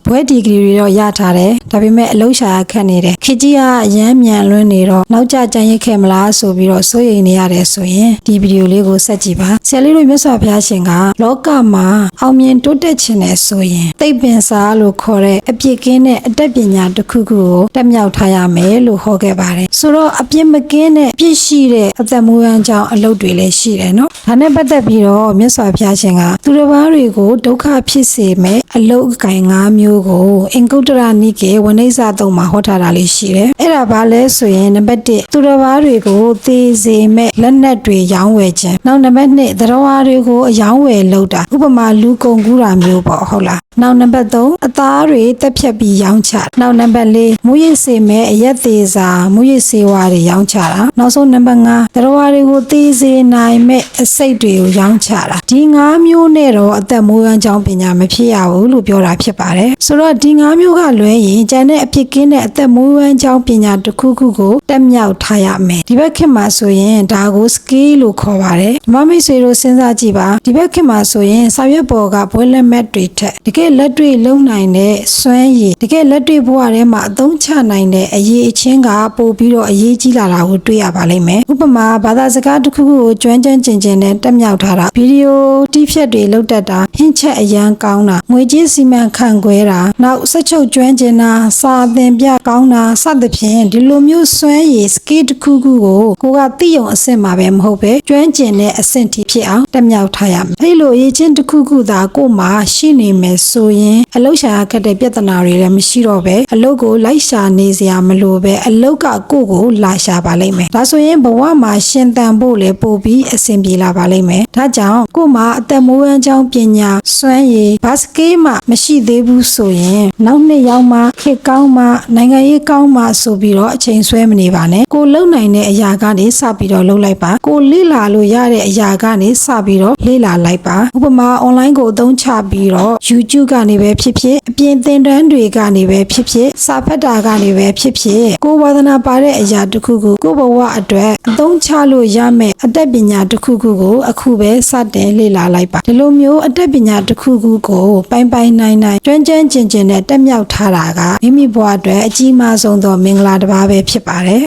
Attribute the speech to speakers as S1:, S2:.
S1: ဘွဲဒီဂရီတွေတော့ရထားတယ်ဒါပေမဲ့အလုံးရှာခက်နေတယ်ခေကြီးကအရမ်းမြန်လွန်းနေတော့နောက်ကျကြံရစ်ခဲ့မလားဆိုပြီးတော့စိုးရိမ်နေရတယ်ဆိုရင်ဒီဗီဒီယိုလေးကိုဆက်ကြည့်ပါဆရာလေးတို့မြတ်စွာဘုရားရှင်ကလောကမှာအောင်မြင်တိုးတက်ခြင်းနဲ့ဆိုရင်သိပ္ပံစာလို့ခေါ်တဲ့အပြစ်ကင်းတဲ့အတတ်ပညာတစ်ခုခုကိုတက်မြောက်ထားရမယ်လို့ဟောခဲ့ပါတယ်ဆိုတော့အပြစ်မကင်းတဲ့အပြစ်ရှိတဲ့အသက်မွေးဝမ်းကြောင်းအလုပ်တွေလည်းရှိတယ်နော်ဒါနဲ့ပတ်သက်ပြီးတော့မြတ်စွာဘုရားရှင်ကသူတစ်ပါးတွေကိုဒုက္ခဖြစ်စေမဲ့အလုပ်အကင်၅မျိုးကိုအင်္ဂုတ္တရနိကေဝဏိဇသုံးမှာဟောထားတာလေးရှိတယ်အဲ့ဒါဘာလဲဆိုရင်နံပါတ်1သူတစ်ပါးတွေကိုသေစေမဲ့လက်နက်တွေရောင်းဝယ်ခြင်းနောက်နံပါတ်2သတ္တဝါတွေကိုအယောင်းဝယ်လုပ်တာဥပမာလူကုန်ကူးတာမျိုးပေါ့ဟုတ်လားနောက်နံပါတ်3အသားတွေတက်ဖြတ်ပြီးရောင်းချနောက်နံပါတ်4မူရစ်စေမဲ့အရက်သေးစာမူရစ်စေဝါတွေရောင်းချတာနောက်ဆုံးနံပါတ်5သတ္တဝါတွေကိုသေစေနိုင်မဲ့အစိတ်တွေကိုရောင်းချတာဒီ5မျိုးနဲ့တော့အသက်မွေးဝမ်းကြောင်းပညာမဖြစ်ရဘူးလို့ပြောတာဖြစ်ပါတယ်ဆိုတော့ဒီ5မျိုးကလွဲရင်ကျန်တဲ့အဖြစ်ကင်းတဲ့အသက်မွေးဝမ်းကြောင်းပညာတစ်ခုခုကိုတက်မြောက်ထားရမယ်ဒီဘက်ခေတ်မှာဆိုရင်ဒါကို skill လို့ခေါ်ပါတယ်ဓမ္မမိတ်ဆွေတို့စဉ်းစားကြည့်ပါဒီဘက်ခေတ်မှာဆိုရင်စာရွက်ပေါ်ကဘွဲလက်မှတ်တွေထက်တကယ်လက်တွေ့လုံနိုင်တဲ့စွမ်းရည်တကယ်လက်တွေ့ဘဝထဲမှာအသုံးချနိုင်တဲ့အရေးအချင်းကပို့ပြီးတော့အရေးကြီးလာတာကိုတွေ့ရပါလိမ့်မယ်ဥပမာဘာသာစကားတစ်ခုခုကိုကျွမ်းကျင်ကျင်နဲ့တက်မြောက်ထားတာဗီဒီယိုတိဖြတ်တွေလုပ်တတ်တာဟင်းချက်အရန်ကောင်းတာငွေကြေးစီမံခန့်ခွဲတာနောက်စက်ချုပ်ကျွမ်းကျင်တာစာသင်ပြကောင်းတာစသဖြင့်ဒီလိုမျိုးစွမ်းရည် skill တစ်ခုခုကိုကသိရုံအဆင့်မှာပဲမဟုတ်ပဲကျွမ်းကျင်တဲ့အဆင့်ထိဖြစ်အောင်တက်မြောက်ထားရမယ်အဲ့လိုအရေးချင်းတစ်ခုခုသာကို့မှာရှိနေမယ်ဆိုရင်အလုပ်ရှာခက်တဲ့ပြဿနာတွေလည်းမရှိတော့ပဲအလုပ်ကိုလိုက်ရှာနေစရာမလိုပဲအလုပ်ကကို့ကိုလာရှာပါလိမ့်မယ်ဒါဆိုရင်ဘဝမှာရှင်သန်ဖို့လည်းပို့ပြီးအဆင်ပြေလာပါလိမ့်မယ်ဒါကြောင့်ကို့မှာအသက်မွေးဝမ်းကြောင်းပညာစွမ်းရည်ဘတ်စကေးမှမရှိသေးဘူးဆိုရင်နောက်နှစ်ရောက်မှခေတ်ကောင်းမှနိုင်ငံရေးကောင်းမှဆိုပြီးတော့အချိန်ဆွဲမနေပါနဲ့ကိုလုံနိုင်တဲ့အရာကနေစပြီးတော့လုပ်လိုက်ပါကိုလေ့လာလို့ရတဲ့အရာကနေစပြီးတော့လေ့လာလိုက်ပါဥပမာ online ကိုအသုံးချပြီးတော့ YouTube ကနေပဲဖြစ်ဖြစ်အပြင်သင်တန်းတွေကနေပဲဖြစ်ဖြစ်စာဖတ်တာကနေပဲဖြစ်ဖြစ်ကိုဝါသနာပါတဲ့အရာတစ်ခုခုကိုဘဝအတွက်အသုံးချလို့ရမယ့်အတတ်ပညာတစ်ခုခုကိုအခုပဲစတင်လေ့လာလိုက်ပါဒီလိုမျိုးအတတ်ပညာတစ်ခုခုကိုပိုင်နိုင်ကျွမ်းကျင်ကျင်နဲ့တက်မြောက်ထားတာကမိမိဘဝအတွက်အကြီးမားဆုံးသောမင်္ဂလာတစ်ပါးပဲဖြစ်ပါတယ်